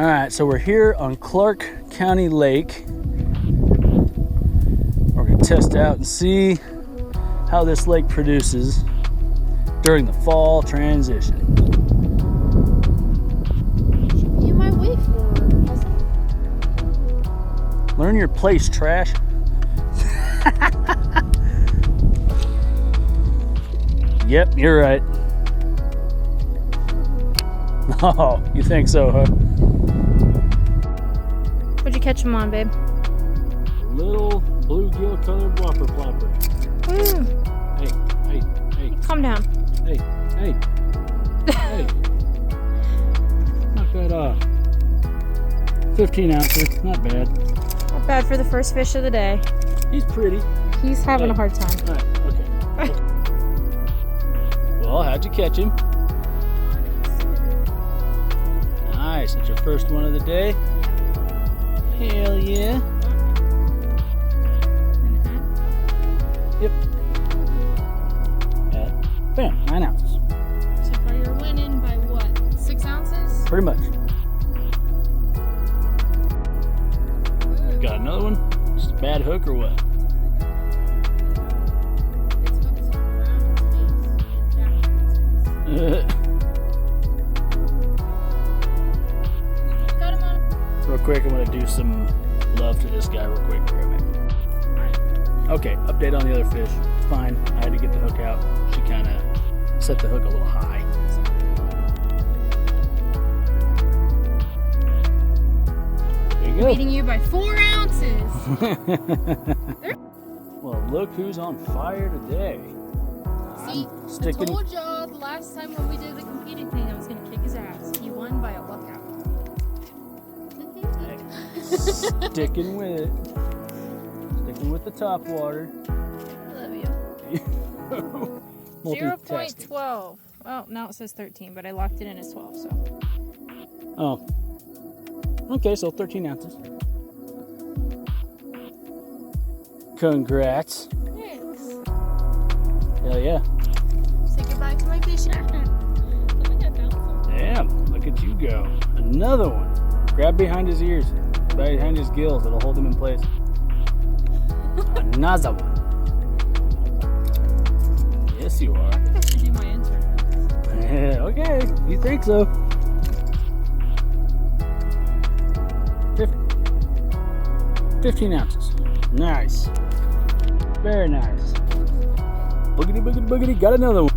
All right, so we're here on Clark County Lake. We're gonna test out and see how this lake produces during the fall transition. You might wait for us. Learn your place, trash. Yep, you're right. Oh, you think so, huh? What'd you catch him on, babe? Little bluegill colored whopper flopper. Hey. Calm down. Hey. Hey. Knock that off. 15 ounces, not bad. Not bad for the first fish of the day. He's pretty. He's having a hard time. All right, okay. Well, how'd you catch him? Nice, it's your first one of the day? Hell yeah. Yep. Bam, 9 ounces. So far you're winning by what? 6 ounces? Pretty much. Got another one? Just a bad hook or what? Got him on. Real quick, I'm gonna do some love to this guy real quick. Be right back. Alright. Okay, update on the other fish. It's fine. I had to get the hook out. She kind of set the hook a little high. There you go. Beating you by 4 ounces. Well, look who's on fire today. See, I told y'all the last time when we did the competing thing I was going to kick his ass. He won by a luck out. Sticking with it. Sticking with the top water. I love you. 0.12. Oh, now it says 13, but I locked it in as 12, so. Oh. Okay, so 13 ounces. Congrats. Thanks. Hell yeah. Say goodbye to my fish. Damn, look at you go. Another one. Grab behind his ears. Behind his gills. It'll hold him in place. Another one. Yes, you are. I think I should do my intern. Yeah, okay. You think so. 15 ounces. Nice. Very nice. Boogity, boogity, boogity. Got another one.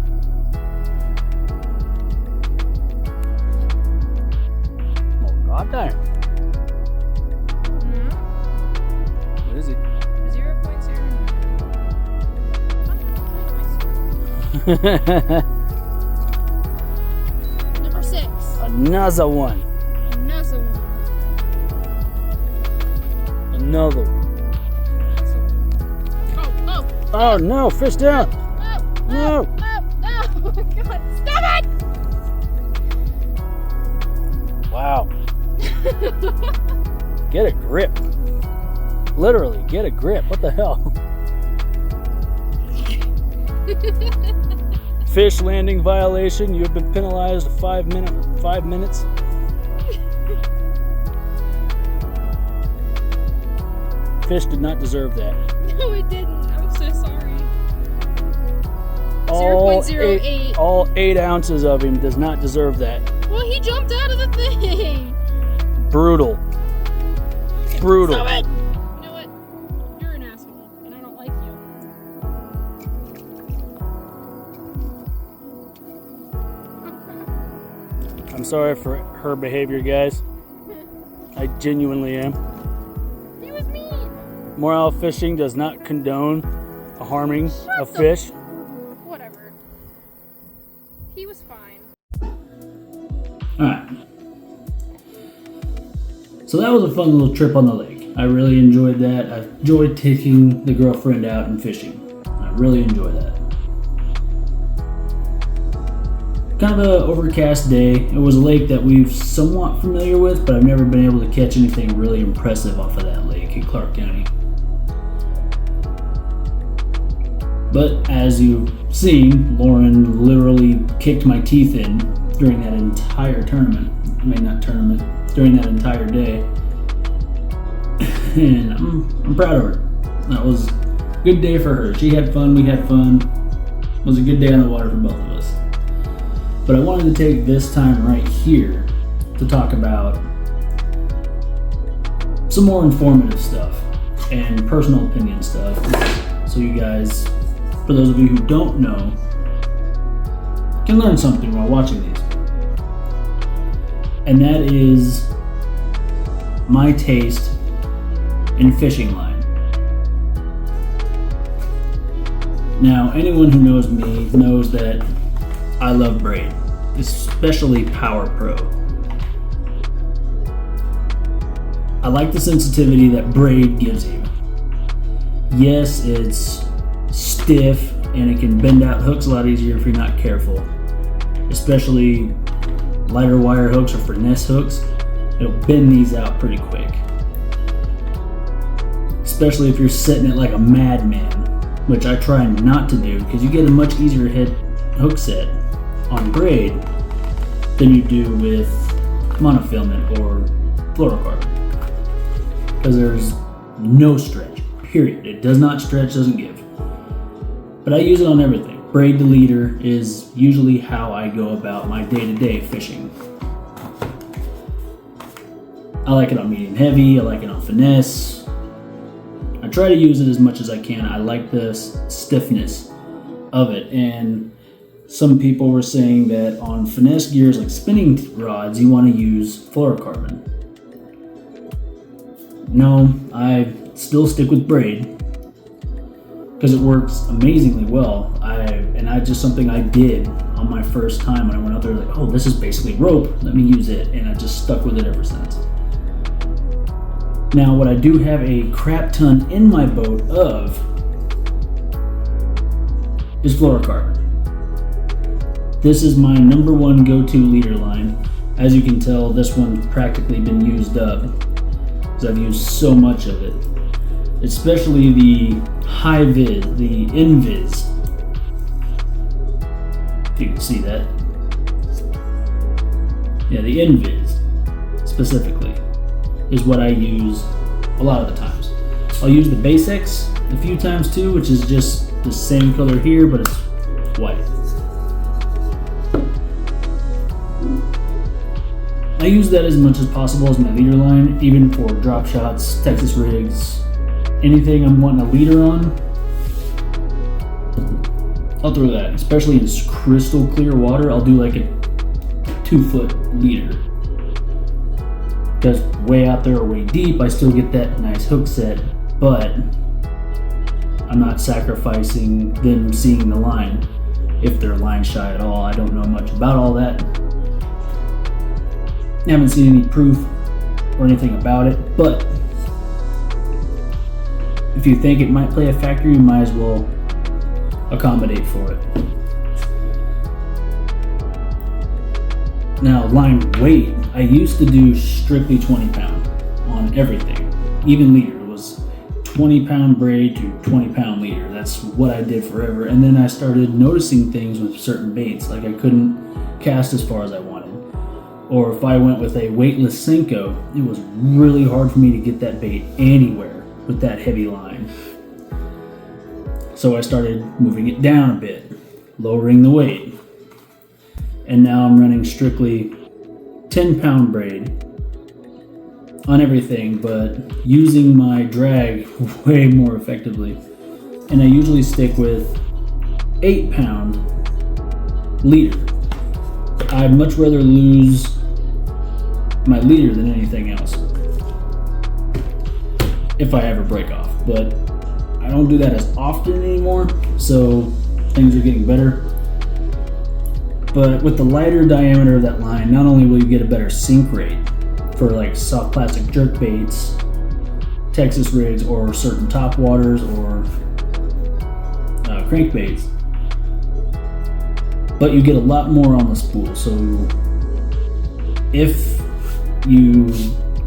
Oh, goddamn. What is it? 0.09. Number 6. Another one. Another one. Another one. Oh no, fish down. No. Oh my God, stop it! Wow. Get a grip. Literally, get a grip. What the hell? Fish landing violation. You have been penalized 5 minutes. Fish did not deserve that. No, it didn't. I'm so sorry. All 0.08. all 8 ounces of him does not deserve that. Well, he jumped out of the thing. Brutal. Brutal. Stop it. You know what? You're an asshole, and I don't like you. I'm sorry for her behavior, guys. I genuinely am. He was mean. Morale fishing does not condone a harming of fish. Whatever. He was fine. Alright. So that was a fun little trip on the lake. I really enjoyed that. I enjoyed taking the girlfriend out and fishing. I really enjoyed that. Kind of an overcast day. It was a lake that we've somewhat familiar with, but I've never been able to catch anything really impressive off of that lake in Clark County. But as you've seen, Lauren literally kicked my teeth in during that entire tournament. I mean, not tournament, during that entire day. And I'm proud of her. That was a good day for her. She had fun, we had fun. It was a good day on the water for both of us. But I wanted to take this time right here to talk about some more informative stuff and personal opinion stuff. So you guys, for those of you who don't know, can learn something while watching these. And that is my taste in fishing line. Now, anyone who knows me knows that I love braid, especially Power Pro. I like the sensitivity that braid gives you. Yes, it's stiff and it can bend out hooks a lot easier if you're not careful. Especially lighter wire hooks or finesse hooks, it'll bend these out pretty quick. Especially if you're setting it like a madman, which I try not to do because you get a much easier hook set on braid than you do with monofilament or fluorocarbon. Because there's no stretch, period. It does not stretch, doesn't give. But I use it on everything. Braid to leader is usually how I go about my day-to-day fishing. I like it on medium heavy, I like it on finesse. I try to use it as much as I can. I like the stiffness of it. And some people were saying that on finesse gears like spinning rods, you want to use fluorocarbon. No, I still stick with braid because it works amazingly well. And just something I did on my first time when I went out there, like, oh, this is basically rope, let me use it, and I just stuck with it ever since. Now, what I do have a crap ton in my boat of is fluorocarbon. This is my number one go-to leader line. As you can tell, this one's practically been used up. I've used so much of it, especially the high vis, the invis. If you can see that. Yeah, the invis specifically is what I use a lot of the times. I'll use the Base X a few times too, which is just the same color here, but it's white. I use that as much as possible as my leader line, even for drop shots, Texas rigs, anything I'm wanting a leader on, I'll throw that. Especially in crystal clear water, I'll do like a 2-foot leader. Because way out there or way deep, I still get that nice hook set, but I'm not sacrificing them seeing the line if they're line shy at all. I don't know much about all that. I haven't seen any proof or anything about it, but if you think it might play a factor, you might as well accommodate for it. Now, line weight, I used to do strictly 20 pound on everything. Even leader was 20 pound braid to 20 pound leader. That's what I did forever. And then I started noticing things with certain baits, like I couldn't cast as far as I wanted. Or if I went with a weightless Senko, it was really hard for me to get that bait anywhere with that heavy line. So I started moving it down a bit, lowering the weight. And now I'm running strictly 10 pound braid on everything, but using my drag way more effectively. And I usually stick with 8 pound leader. I'd much rather lose my leader than anything else if I ever break off, but I don't do that as often anymore, so things are getting better. But with the lighter diameter of that line, not only will you get a better sink rate for like soft plastic jerk baits, Texas rigs, or certain top waters or crankbaits, but you get a lot more on the spool. So if you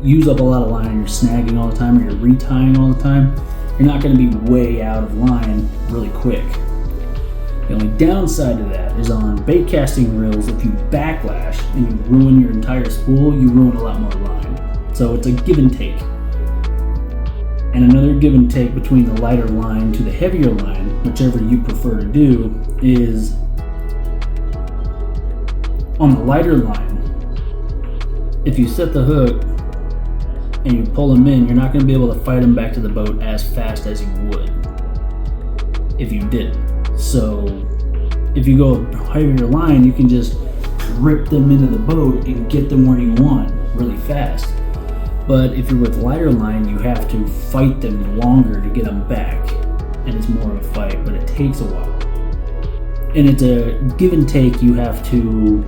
use up a lot of line and you're snagging all the time or you're retying all the time, you're not going to be way out of line really quick. The only downside to that is on bait casting reels, if you backlash and you ruin your entire spool, you ruin a lot more line. So it's a give and take. And another give and take between the lighter line to the heavier line, whichever you prefer to do, is on the lighter line, if you set the hook and you pull them in, you're not going to be able to fight them back to the boat as fast as you would if you didn't. So if you go heavier line, you can just rip them into the boat and get them where you want really fast. But if you're with lighter line, you have to fight them longer to get them back, and it's more of a fight, but it takes a while. And it's a give and take you have to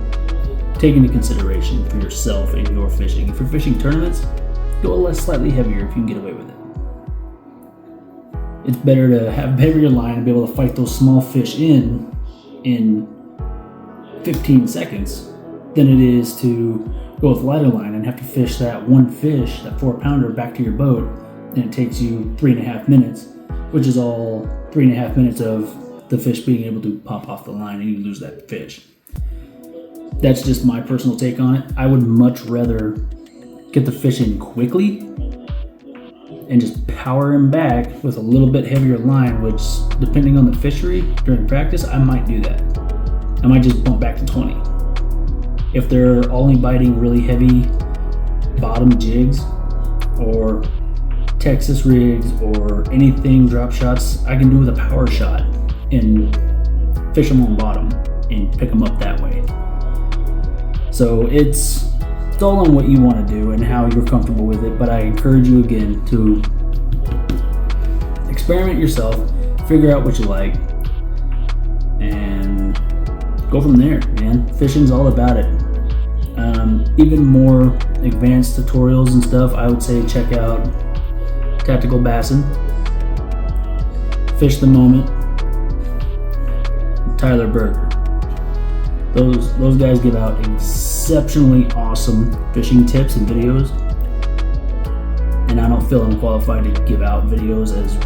take into consideration for yourself and your fishing. If you're fishing tournaments, go a less slightly heavier if you can get away with it. It's better to have heavier line and be able to fight those small fish in 15 seconds than it is to go with lighter line and have to fish that one fish, that 4-pounder, back to your boat, and it takes you 3.5 minutes, which is all 3.5 minutes of the fish being able to pop off the line and you lose that fish. That's just my personal take on it. I would much rather get the fish in quickly and just power him back with a little bit heavier line, which, depending on the fishery during practice, I might do that. I might just bump back to 20. If they're only biting really heavy bottom jigs or Texas rigs or anything drop shots, I can do with a power shot and fish them on bottom and pick them up that way. So it's all on what you want to do and how you're comfortable with it, but I encourage you again to experiment yourself, figure out what you like, and go from there, man. Fishing's all about it. Even more advanced tutorials and stuff, I would say check out Tactical Bassin, Fish the Moment, Tyler Berger. Those guys give out exceptionally awesome fishing tips and videos, and I don't feel I'm qualified to give out videos as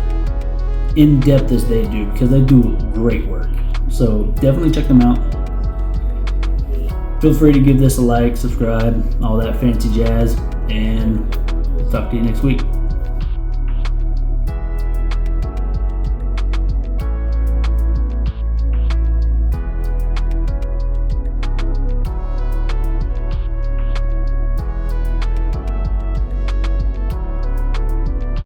in-depth as they do, because they do great work. So definitely check them out. Feel free to give this a like, subscribe, all that fancy jazz, and talk to you next week.